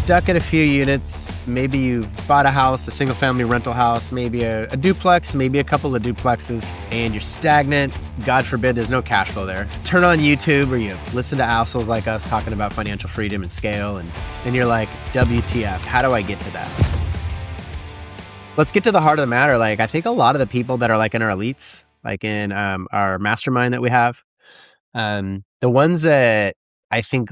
stuck at a few units. Maybe you've bought a house, a single family rental house, maybe a duplex, maybe a couple of duplexes, and you're stagnant. God forbid there's no cash flow there. Turn on YouTube or you listen to assholes like us talking about financial freedom and scale, and you're like, WTF, how do I get to that? Let's get to the heart of the matter. Like, I think a lot of the people that are like in our elites, like in our mastermind that we have, the ones that I think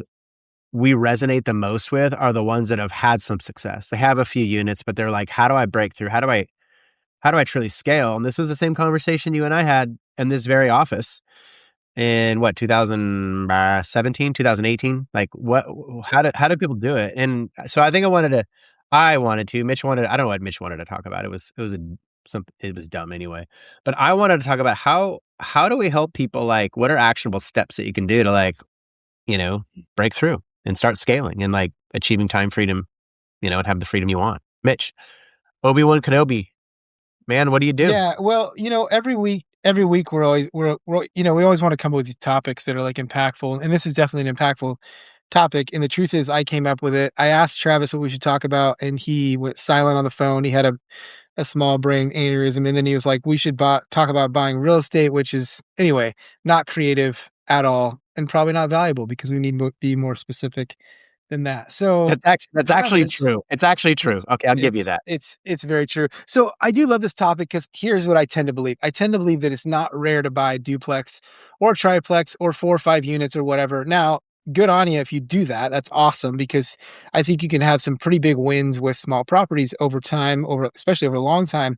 we resonate the most with are the ones that have had some success. They have a few units, but they're like, how do I break through? How do I truly scale? And this was the same conversation you and I had in this very office in 2017, 2018. Like how do people do it? And so I think I wanted to, Mitch wanted, I don't know what Mitch wanted to talk about. It was dumb anyway, but I wanted to talk about how do we help people? Like, what are actionable steps that you can do to, like, break through and start scaling and like achieving time freedom, and have the freedom you want. Mitch, Obi-Wan Kenobi, man, what do you do? Yeah, well, every week we always want to come up with these topics that are like impactful, and this is definitely an impactful topic. And the truth is, I came up with it. I asked Travis what we should talk about, and he went silent on the phone. He had a small brain aneurysm, and then he was like, "We should talk about buying real estate," which is anyway not creative at all, and probably not valuable because we need to be more specific than that. So that's actually true. It's actually true. Okay, I'll give you that. It's very true. So I do love this topic because here's what I tend to believe. I tend to believe that it's not rare to buy duplex or triplex or 4 or 5 units or whatever. Now, good on you if you do that. That's awesome, because I think you can have some pretty big wins with small properties over time, especially over a long time.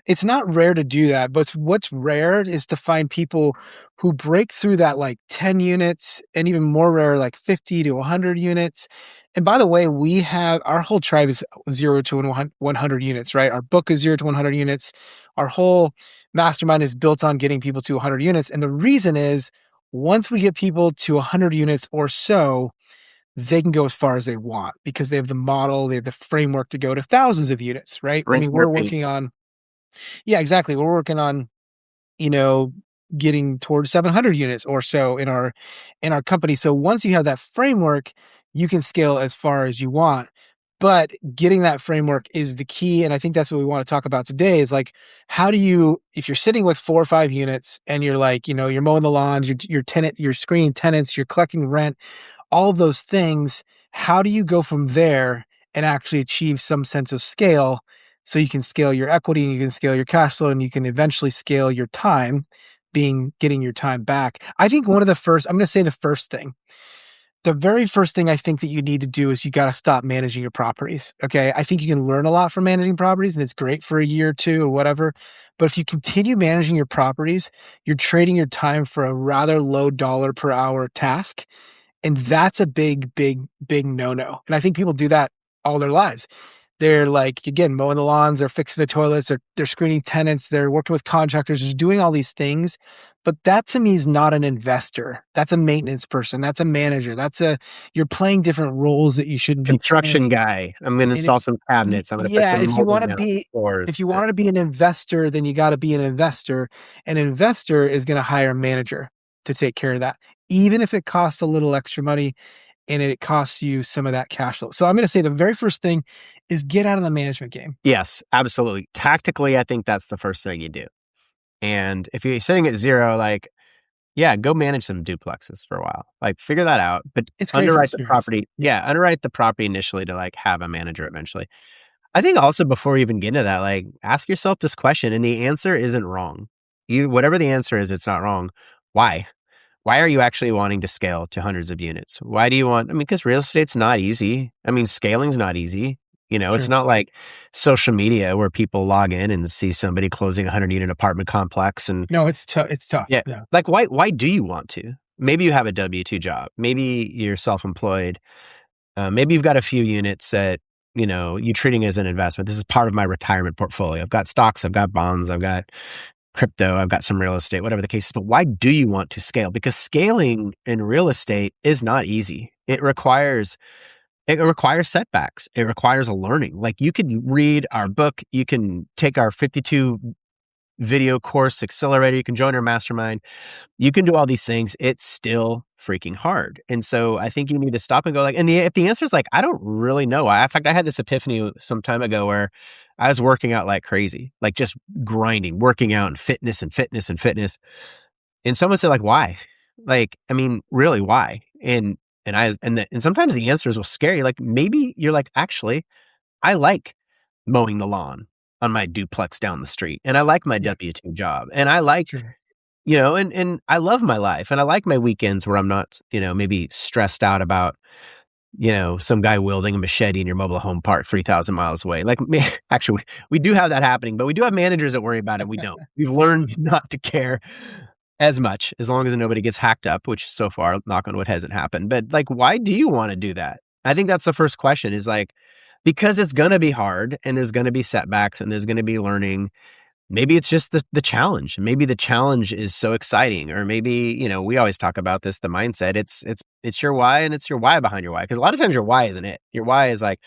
It's not rare to do that, but what's rare is to find people who break through that like 10 units, and even more rare, like 50 to 100 units. And by the way, our whole tribe is 0 to 100 units, right? Our book is 0 to 100 units. Our whole mastermind is built on getting people to 100 units. And the reason is, once we get people to 100 units or so, they can go as far as they want because they have the model, they have the framework to go to thousands of units, right? We're working on, yeah, exactly. We're working on, getting towards 700 units or so in our company. So once you have that framework, you can scale as far as you want. But getting that framework is the key. And I think that's what we want to talk about today is like, how do you, if you're sitting with 4 or 5 units and you're like, you're mowing the lawns, you're screening tenants, you're collecting rent, all of those things, how do you go from there and actually achieve some sense of scale so you can scale your equity and you can scale your cash flow and you can eventually scale your time, getting your time back? I think I'm going to say the first thing. The very first thing I think that you need to do is you got to stop managing your properties. Okay. I think you can learn a lot from managing properties and it's great for a year or two or whatever. But if you continue managing your properties, you're trading your time for a rather low dollar per hour task. And that's a big, big, big no-no. And I think people do that all their lives. They're like, again, mowing the lawns, they're fixing the toilets, they're screening tenants, they're working with contractors, they're doing all these things. But that to me is not an investor. That's a maintenance person. That's a manager. You're playing different roles that you shouldn't be. Construction guy. I'm going to install some cabinets. I'm going to put some if you want to be an investor, then you got to be an investor. An investor is going to hire a manager to take care of that, even if it costs a little extra money and it costs you some of that cash flow. So I'm going to say the very first thing is get out of the management game. Yes, absolutely. Tactically, I think that's the first thing you do. And if you're sitting at 0, like, yeah, go manage some duplexes for a while. Like, figure that out. But it's underwrite the property. Yeah, underwrite the property initially to like have a manager eventually. I think also before you even get into that, like, ask yourself this question, and the answer isn't wrong. Whatever the answer is, it's not wrong. Why? Why are you actually wanting to scale to hundreds of units? Why do you want, because real estate's not easy. Scaling's not easy. Sure. It's not like social media where people log in and see somebody closing a 100-unit apartment complex. And no, it's tough. It's tough. Yeah. Like, why do you want to? Maybe you have a W-2 job. Maybe you're self-employed. Maybe you've got a few units that, you're treating as an investment. This is part of my retirement portfolio. I've got stocks, I've got bonds, I've got crypto, I've got some real estate, whatever the case is. But why do you want to scale? Because scaling in real estate is not easy. It requires setbacks. It requires a learning. Like, you could read our book, you can take our 52 video course accelerator, you can join our mastermind, you can do all these things. It still freaking hard. And so I think you need to stop and go like, and if the answer is like, I don't really know. In fact, I had this epiphany some time ago where I was working out like crazy, like just grinding, working out and fitness and fitness and fitness. And someone said like, why? Like, I mean, really, why? And sometimes the answers were scary. Like maybe you're like, actually, I like mowing the lawn on my duplex down the street, and I like my Yeah. W-2 job, and I like, Sure. and I love my life, and I like my weekends where I'm not, maybe stressed out about, some guy wielding a machete in your mobile home park 3,000 miles away. Like, actually, we do have that happening, but we do have managers that worry about it. We don't. We've learned not to care as much as long as nobody gets hacked up, which so far, knock on wood, hasn't happened. But like, why do you want to do that? I think that's the first question is like, because it's going to be hard and there's going to be setbacks and there's going to be learning. Maybe it's just the challenge. Maybe the challenge is so exciting, or maybe, we always talk about this, the mindset. It's your why, and it's your why behind your why. Because a lot of times your why isn't it. Your why is like,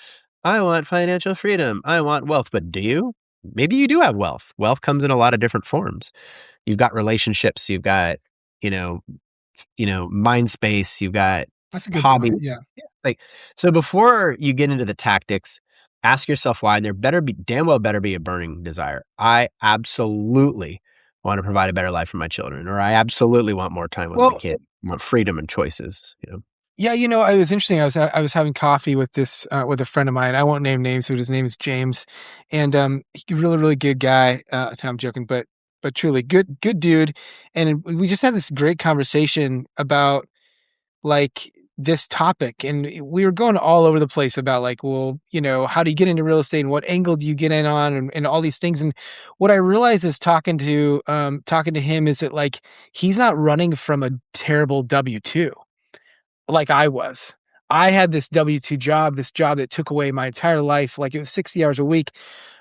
I want financial freedom. I want wealth. But do you? Maybe you do have wealth. Wealth comes in a lot of different forms. You've got relationships. You've got, you know, mind space. You've got That's a good hobby. point. Yeah. Like, so before you get into the tactics, ask yourself why, and there damn well better be a burning desire. I absolutely want to provide a better life for my children, or I absolutely want more time with my Well, kid. I want freedom and choices. yeah, it was interesting. I was having coffee with this with a friend of mine. I won't name names, but his name is James, and he's a really really good guy. No, I'm joking, but truly good dude. And we just had this great conversation about like this topic, and we were going all over the place about like, well, how do you get into real estate and what angle do you get in on, and all these things. And what I realized is talking to him is that like he's not running from a terrible W-2 like I was. I had this W-2 job, this job that took away my entire life. Like it was 60 hours a week.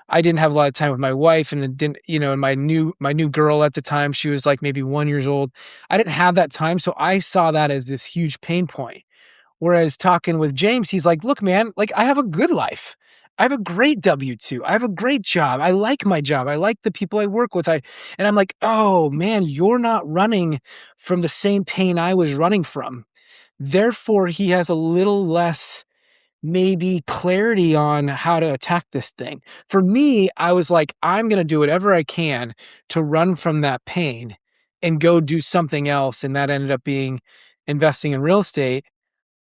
I didn't have a lot of time with my wife, and it didn't, and my new girl at the time, she was like maybe 1 year old. I didn't have that time. So I saw that as this huge pain point. Whereas talking with James, he's like, look, man, like I have a good life. I have a great W-2. I have a great job. I like my job. I like the people I work with. And I'm like, oh man, you're not running from the same pain I was running from. Therefore, he has a little less maybe clarity on how to attack this thing. For me, I was like, I'm going to do whatever I can to run from that pain and go do something else. And that ended up being investing in real estate.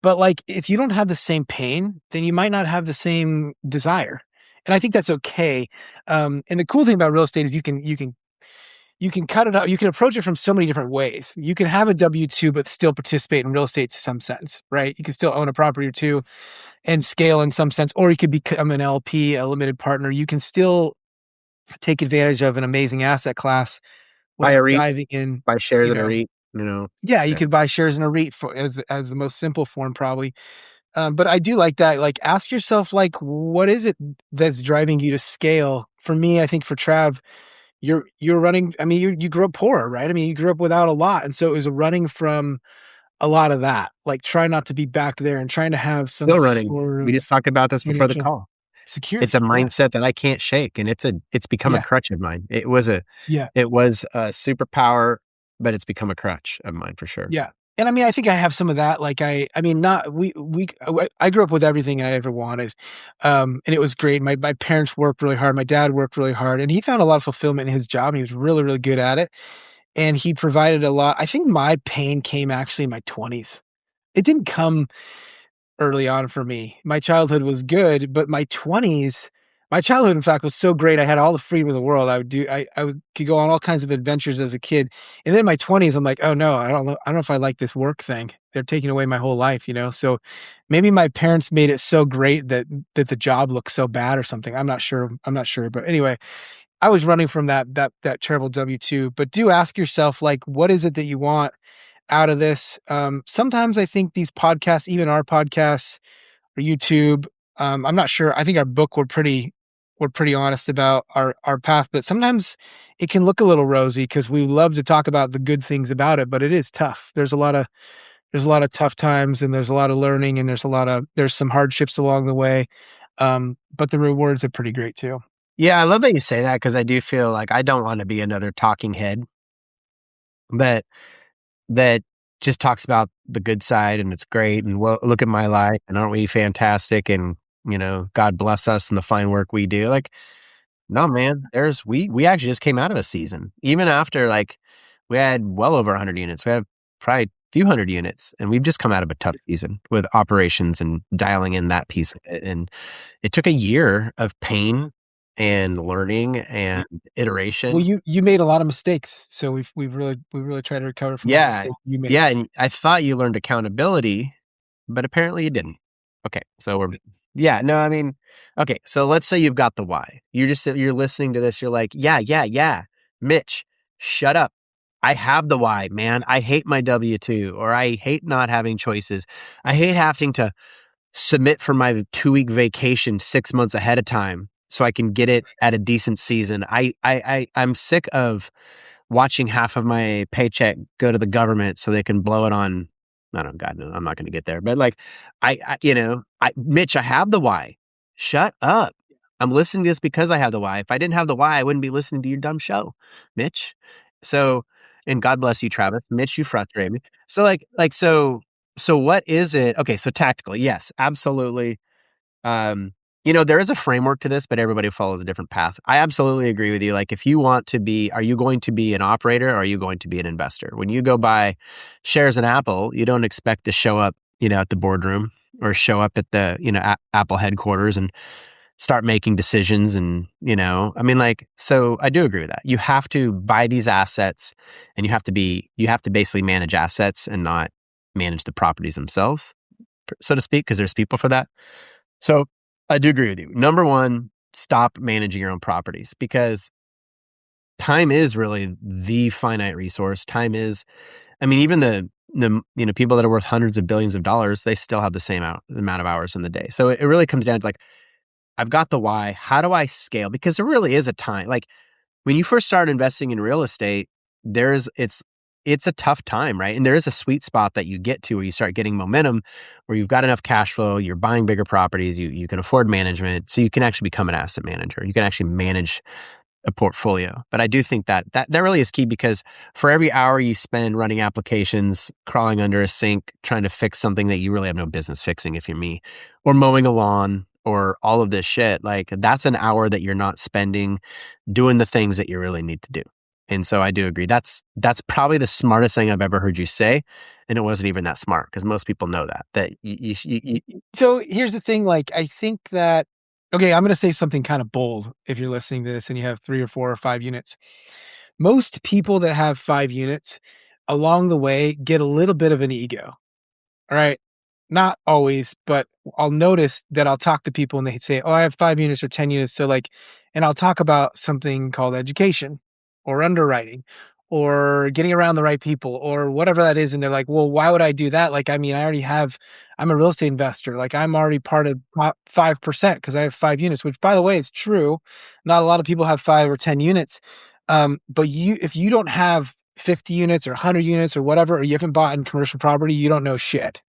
But like, if you don't have the same pain, then you might not have the same desire. And I think that's okay. And the cool thing about real estate is you can cut it out. You can approach it from so many different ways. You can have a W-2, but still participate in real estate to some sense, right? You can still own a property or two and scale in some sense, or you could become an LP, a limited partner. You can still take advantage of an amazing asset class Buy a without REIT, diving in, buy shares you in a know. REIT. Yeah, you Yeah. could buy shares in a REIT as the most simple form, probably. But I do like that. Like, ask yourself, like, what is it that's driving you to scale? For me, I think for Trav, you're running. I mean, you grew up poor, right? I mean, you grew up without a lot, and so it was running from a lot of that. Like, try not to be back there and trying to have some Still running. sort We of just talked about this before the financial call. It's security. a Yeah, mindset that I can't shake, and it's become a yeah, crutch of mine. It was a superpower, but it's become a crutch of mine for sure. yeah. And I mean, I think I have some of that. Like, I mean, not I grew up with everything I ever wanted, and it was great. My parents worked really hard. My dad worked really hard, and he found a lot of fulfillment in his job. And he was really really good at it, and he provided a lot. I think my pain came actually in my 20s. It didn't come early on for me. My childhood was good, but my childhood, in fact, was so great. I had all the freedom in the world. Could go on all kinds of adventures as a kid. And then in my 20s, I'm like, oh no, I don't know if I like this work thing. They're taking away my whole life. So maybe my parents made it so great that the job looked so bad or something. I'm not sure. But anyway, I was running from that terrible W-2. But do ask yourself, like, what is it that you want out of this? Sometimes I think these podcasts, even our podcasts or YouTube, I'm not sure. I think our book, we're pretty honest about our path, but sometimes it can look a little rosy because we love to talk about the good things about it, but it is tough. There's a lot of tough times, and there's a lot of learning, and there's some hardships along the way. But the rewards are pretty great too. Yeah, I love that you say that because I do feel like I don't want to be another talking head that that just talks about the good side and it's great and well, look at my life and aren't we fantastic and God bless us and the fine work we do. Like, no, man, we actually just came out of a season. Even after like we had well over 100 units. We had probably a few hundred units and we've just come out of a tough season with operations and dialing in that piece of it. And it took a year of pain and learning and iteration. Well, you made a lot of mistakes, so we've really tried to recover from the Yeah. mistakes you made. Yeah. And I thought you learned accountability, but apparently you didn't. Okay. So okay. So let's say you've got the why. You're listening to this. You're like, yeah. Mitch, shut up. I have the why, man. I hate my W-2 or I hate not having choices. I hate having to submit for my 2-week vacation 6 months ahead of time so I can get it at a decent season. I'm sick of watching half of my paycheck go to the government so they can blow it on. I don't, God, no, I'm not going to get there. But like, Mitch, I have the why. Shut up. I'm listening to this because I have the why. If I didn't have the why, I wouldn't be listening to your dumb show, Mitch. So, and God bless you, Travis. Mitch, you frustrate me. So what is it? Okay. So tactically, yes, absolutely. There is a framework to this, but everybody follows a different path. I absolutely agree with you. Like, if you want to be, are you going to be an operator or are you going to be an investor? When you go buy shares in Apple, you don't expect to show up, at the boardroom or show up at the, Apple headquarters and start making decisions. And, so I do agree with that. You have to buy these assets and you have to basically manage assets and not manage the properties themselves, so to speak, because there's people for that. So I do agree with you. Number one, stop managing your own properties because time is really the finite resource. Time is, even the people that are worth hundreds of billions of dollars, they still have the same amount of hours in the day. So it really comes down to like, I've got the why. How do I scale? Because there really is a time. Like when you first start investing in real estate, it's a tough time, right? And there is a sweet spot that you get to where you start getting momentum, where you've got enough cash flow, you're buying bigger properties, you can afford management, so you can actually become an asset manager. You can actually manage a portfolio. But I do think that really is key because for every hour you spend running applications, crawling under a sink, trying to fix something that you really have no business fixing if you're me, or mowing a lawn, or all of this shit, like that's an hour that you're not spending doing the things that you really need to do. And so I do agree. That's probably the smartest thing I've ever heard you say. And it wasn't even that smart because most people know that you. So here's the thing. Like, I think that, okay, I'm going to say something kind of bold. If you're listening to this and you have 3 or 4 or 5 units, most people that have 5 units along the way get a little bit of an ego. All right. Not always, but I'll notice that I'll talk to people and they say, oh, I have 5 units or 10 units. So like, and I'll talk about something called education or underwriting or getting around the right people or whatever that is. And they're like, well, why would I do that? Like, I'm a real estate investor. Like I'm already part of top 5% because I have 5 units, which by the way, is true. Not a lot of people have 5 or 10 units. But if you don't have 50 units or 100 units or whatever, or you haven't bought in commercial property, you don't know shit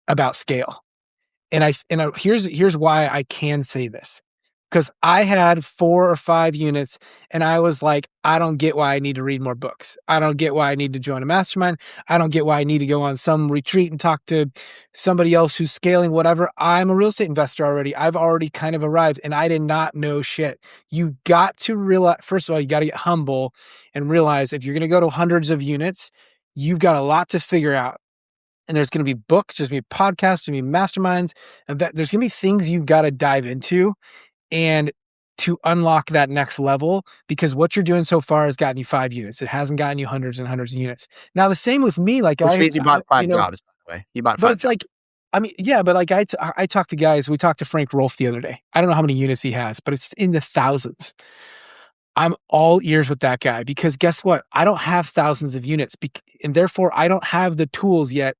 about scale. And here's why I can say this. Because I had 4 or 5 units and I was like, I don't get why I need to read more books. I don't get why I need to join a mastermind. I don't get why I need to go on some retreat and talk to somebody else who's scaling whatever. I'm a real estate investor already. I've already kind of arrived and I did not know shit. You've got to realize, first of all, you got to get humble and realize if you're going to go to hundreds of units, you've got a lot to figure out. And there's going to be books, there's going to be podcasts, there's going to be masterminds, and there's going to be things you've got to dive into and to unlock that next level, because what you're doing so far has gotten you 5 units. It hasn't gotten you hundreds and hundreds of units. Now, the same with me. Like, which means you bought 5 jobs, by the way. You bought 5 but it's jobs. But like I talked to guys. We talked to Frank Rolfe the other day. I don't know how many units he has, but it's in the thousands. I'm all ears with that guy because guess what? I don't have thousands of units, and therefore I don't have the tools yet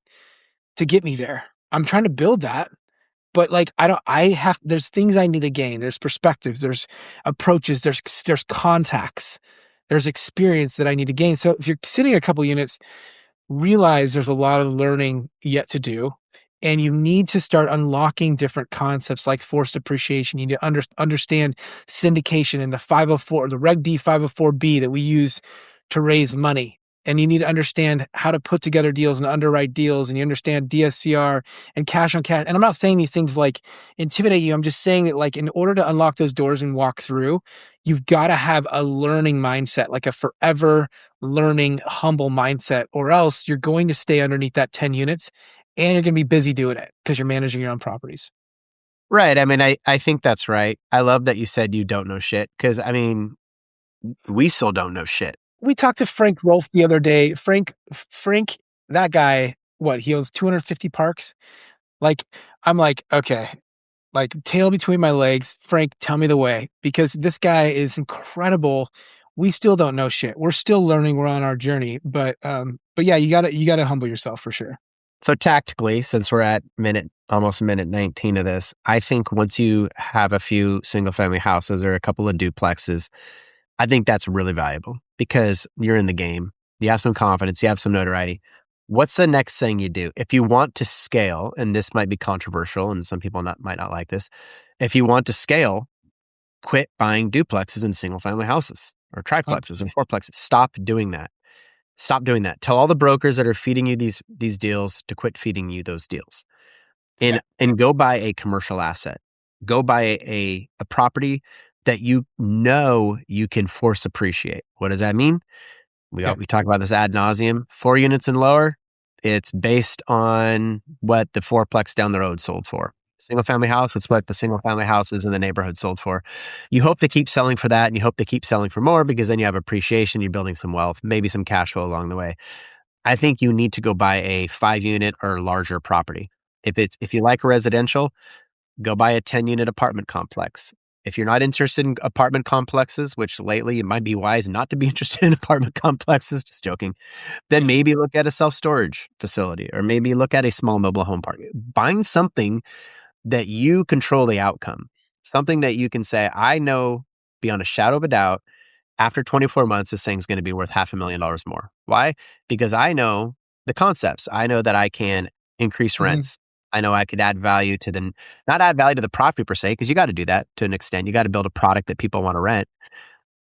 to get me there. I'm trying to build that, but like, there's things I need to gain. There's perspectives, there's approaches, there's contacts, there's experience that I need to gain. So if you're sitting at a couple units, realize there's a lot of learning yet to do. And you need to start unlocking different concepts like forced appreciation. You need to understand syndication and the 504, the Reg D 504B that we use to raise money. and you need to understand how to put together deals and underwrite deals, and you understand DSCR and cash on cash. And I'm not saying these things like intimidate you. I'm just saying that like in order to unlock those doors and walk through, you've got to have a learning mindset, like a forever learning, humble mindset, or else you're going to stay underneath that 10 units and you're going to be busy doing it because you're managing your own properties. Right. I mean, I think that's right. I love that you said you don't know shit because, I mean, we still don't know shit. We talked to Frank Rolfe the other day. Frank, that guy, what, he owns 250 parks? Like, I'm like, okay, like tail between my legs. Frank, tell me the way, because this guy is incredible. We still don't know shit. We're still learning. We're on our journey, but yeah, you gotta humble yourself for sure. So tactically, since we're at almost minute 19 of this, I think once you have a few single family houses or a couple of duplexes, I think that's really valuable because you're in the game. You have some confidence, you have some notoriety. What's the next thing you do? If you want to scale, and this might be controversial and some people might not like this. If you want to scale, quit buying duplexes and single family houses or triplexes or fourplexes. Stop doing that. Stop doing that. Tell all the brokers that are feeding you these deals to quit feeding you those deals. And go buy a commercial asset. Go buy a property that you know you can force appreciate. What does that mean? We talk about this ad nauseum. 4 units and lower, it's based on what the fourplex down the road sold for. Single family house, it's what the single family houses in the neighborhood sold for. You hope they keep selling for that, and you hope they keep selling for more because then you have appreciation, you're building some wealth, maybe some cash flow along the way. I think you need to go buy a 5-unit or larger property. If you like residential, go buy a 10-unit apartment complex. If you're not interested in apartment complexes, which lately it might be wise not to be interested in apartment complexes, just joking, then maybe look at a self-storage facility or maybe look at a small mobile home park. Find something that you control the outcome, something that you can say, I know beyond a shadow of a doubt, after 24 months, this thing's going to be worth $500,000 more. Why? Because I know the concepts. I know that I can increase rents. I know I could add value to not add value to the property per se, because you got to do that to an extent. You got to build a product that people want to rent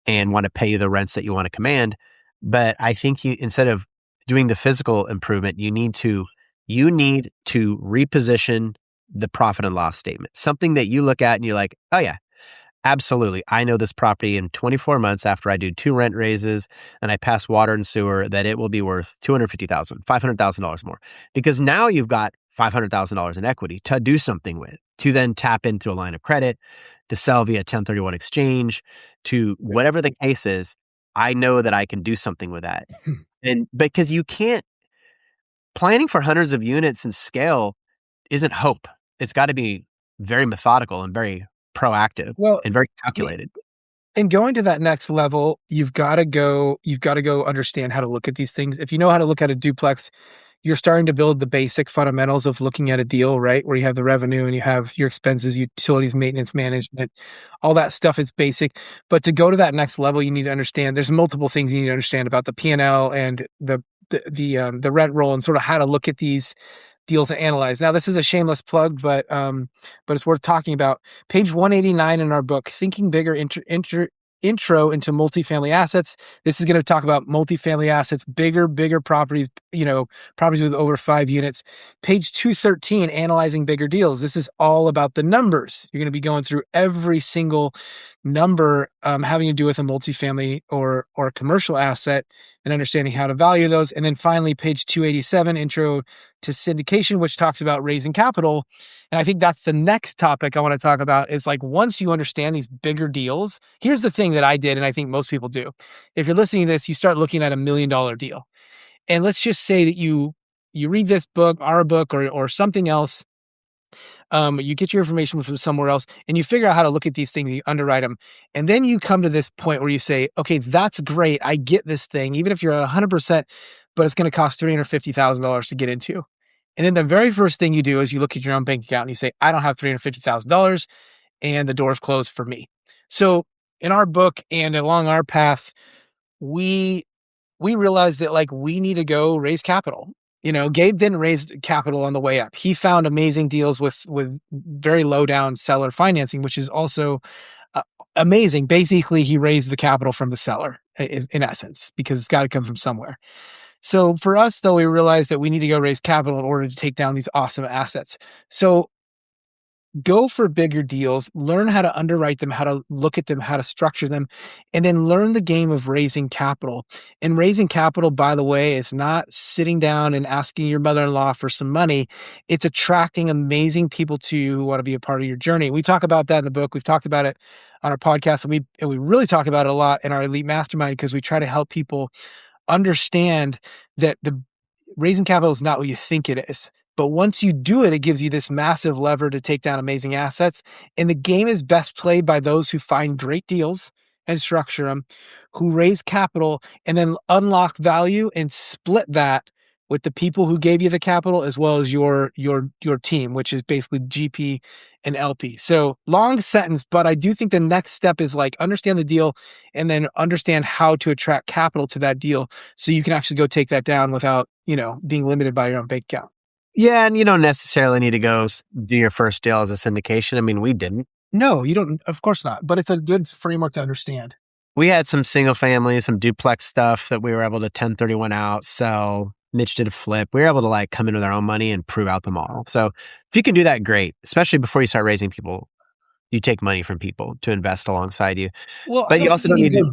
and want to pay you the rents that you want to command. But I think instead of doing the physical improvement, you need to reposition the profit and loss statement. Something that you look at and you're like, oh yeah, absolutely. I know this property in 24 months after I do 2 rent raises and I pass water and sewer that it will be worth $250,000, $500,000 more. Because now you've got $500,000 in equity to do something with, to then tap in through a line of credit, to sell via 1031 exchange, to whatever the case is. I know that I can do something with that. And because you can't, planning for hundreds of units and scale isn't hope. It's got to be very methodical and very proactive and very calculated. And going to that next level, you've got to go understand how to look at these things. If you know how to look at a duplex, you're starting to build the basic fundamentals of looking at a deal, right? Where you have the revenue and you have your expenses, utilities, maintenance, management, all that stuff is basic. But to go to that next level, you need to understand there's multiple things you need to understand about the P&L and the rent roll and sort of how to look at these deals and analyze. Now, this is a shameless plug, but it's worth talking about. Page 189 in our book, Thinking Bigger, Intro into Multifamily Assets. This is going to talk about multifamily assets, bigger properties, properties with over 5 units. Page 213, Analyzing Bigger Deals. This is all about the numbers. You're going to be going through every single number having to do with a multifamily or a commercial asset and understanding how to value those. And then finally, page 287, Intro to Syndication, which talks about raising capital. And I think that's the next topic I want to talk about is like, once you understand these bigger deals, here's the thing that I did, and I think most people do. If you're listening to this, you start looking at $1 million deal. And let's just say that you read this book, our book, or something else. You get your information from somewhere else and you figure out how to look at these things, you underwrite them. And then you come to this point where you say, okay, that's great. I get this thing, even if you're at 100%, but it's going to cost $350,000 to get into. And then the very first thing you do is you look at your own bank account and you say, I don't have $350,000 and the door's closed for me. So in our book and along our path, we realized that like we need to go raise capital. Gabe didn't raise capital on the way up. He found amazing deals with very low down seller financing, which is also amazing. Basically, he raised the capital from the seller. in essence, because it's got to come from somewhere. So for us, though, we realized that we need to go raise capital in order to take down these awesome assets. So go for bigger deals, learn how to underwrite them, how to look at them, how to structure them, and then learn the game of raising capital. And raising capital, by the way, is not sitting down and asking your mother-in-law for some money. It's attracting amazing people to you who want to be a part of your journey. We talk about that in the book. We've talked about it on our podcast, and we really talk about it a lot in our Elite Mastermind, because we try to help people understand that the raising capital is not what you think it is. But once you do it, it gives you this massive lever to take down amazing assets. And the game is best played by those who find great deals and structure them, who raise capital and then unlock value and split that with the people who gave you the capital, as well as your team, which is basically GP and LP. So long sentence, but I do think the next step is like understand the deal and then understand how to attract capital to that deal so you can actually go take that down without, being limited by your own bank account. Yeah, and you don't necessarily need to go do your first deal as a syndication. I mean, we didn't. No, you don't. Of course not. But it's a good framework to understand. We had some single family, some duplex stuff that we were able to 1031 out, sell. Mitch did a flip. We were able to like come in with our own money and prove out the model. So if you can do that, great. Especially before you start raising people, you take money from people to invest alongside you. Well, but you also don't need to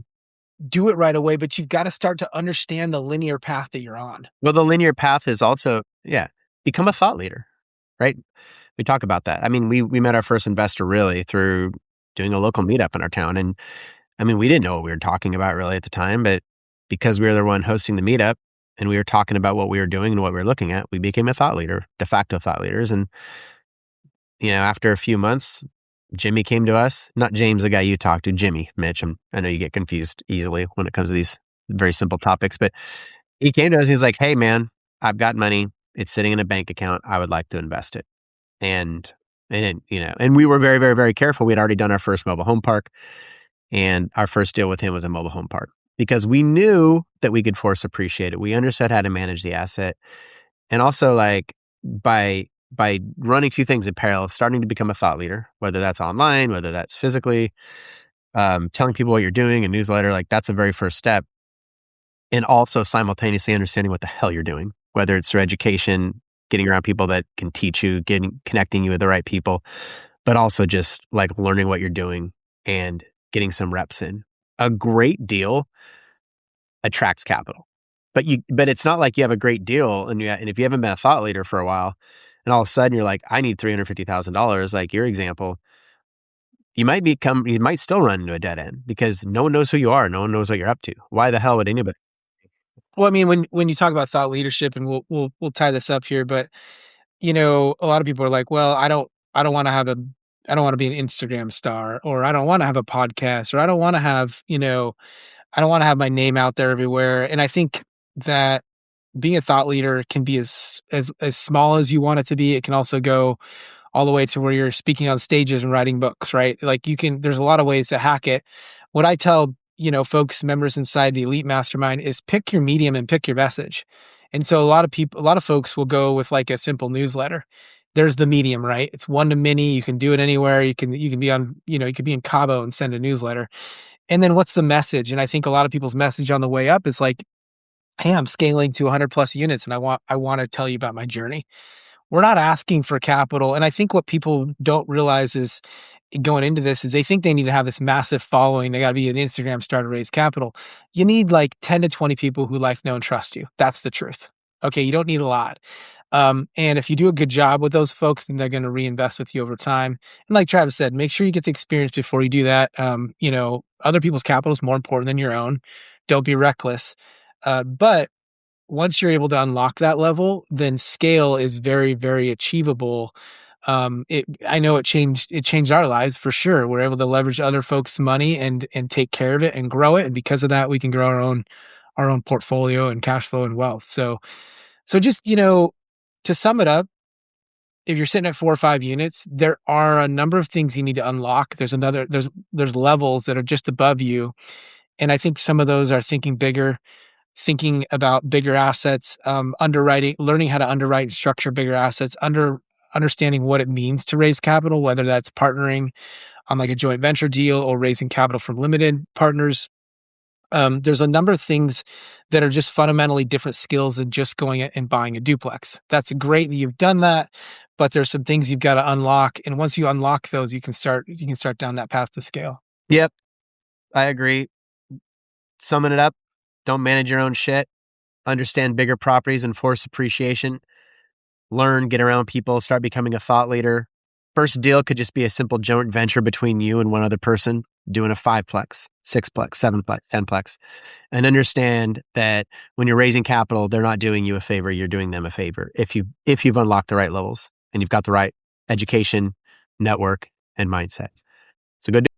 do it right away, but you've got to start to understand the linear path that you're on. Well, the linear path is also, become a thought leader, right? We talk about that. I mean, we met our first investor really through doing a local meetup in our town. And I mean, we didn't know what we were talking about really at the time, but because we were the one hosting the meetup and we were talking about what we were doing and what we were looking at, we became a thought leader, de facto thought leaders. And, after a few months, Jimmy came to us, not James, the guy you talked to, Jimmy, Mitch. I know you get confused easily when it comes to these very simple topics, but he came to us. He's like, "Hey man, I've got money. It's sitting in a bank account. I would like to invest it." And we were very, very, very careful. We had already done our first mobile home park, and our first deal with him was a mobile home park because we knew that we could force appreciate it. We understood how to manage the asset. And also like by running two things in parallel, starting to become a thought leader, whether that's online, whether that's physically, telling people what you're doing, a newsletter, like that's the very first step. And also simultaneously understanding what the hell you're doing, whether it's through education, getting around people that can teach you, connecting you with the right people, but also just like learning what you're doing and getting some reps in. A great deal attracts capital, but it's not like you have a great deal and if you haven't been a thought leader for a while, and all of a sudden you're like, I need $350,000, like your example, you might still run into a dead end because no one knows who you are, no one knows what you're up to. Why the hell would anybody? Well, I mean, when you talk about thought leadership, and we'll tie this up here, but a lot of people are like, well, I don't want to be an Instagram star, or I don't want to have a podcast, or I don't want to have, I don't want to have my name out there everywhere. And I think that being a thought leader can be as small as you want it to be. It can also go all the way to where you're speaking on stages and writing books, right? Like there's a lot of ways to hack it. What I tell, folks, members inside the Elite Mastermind is pick your medium and pick your message. And so a lot of folks will go with like a simple newsletter. There's the medium, right? It's one to many. You can do it anywhere. You can be on, you could be in Cabo and send a newsletter. And then what's the message? And I think a lot of people's message on the way up is like, hey, I'm scaling to 100 plus units and I want to tell you about my journey. We're not asking for capital. And I think what people don't realize is going into this is they think they need to have this massive following. They got to be an Instagram star to raise capital. You need like 10 to 20 people who like, know, and trust you. That's the truth. Okay. You don't need a lot. And if you do a good job with those folks, then they're going to reinvest with you over time. And like Travis said, make sure you get the experience before you do that. Other people's capital is more important than your own. Don't be reckless. But once you're able to unlock that level, then scale is very, very achievable. I know it changed our lives for sure. We're able to leverage other folks' money and take care of it and grow it. And because of that, we can grow our own portfolio and cash flow and wealth. So just, to sum it up, if you're sitting at 4 or 5 units, there are a number of things you need to unlock. There's levels that are just above you. And I think some of those are thinking bigger, thinking about bigger assets, underwriting, learning how to underwrite and structure bigger assets, understanding what it means to raise capital, whether that's partnering on like a joint venture deal or raising capital from limited partners. There's a number of things that are just fundamentally different skills than just going and buying a duplex. That's great that you've done that, but there's some things you've got to unlock. And once you unlock those, you can start down that path to scale. Yep, I agree. Summing it up, don't manage your own shit. Understand bigger properties and force appreciation. Learn, get around people, start becoming a thought leader. First deal could just be a simple joint venture between you and one other person, doing a 5-plex, 6-plex, 7-plex, 10-plex. And understand that when you're raising capital, they're not doing you a favor, you're doing them a favor. If you've unlocked the right levels and you've got the right education, network, and mindset. So go do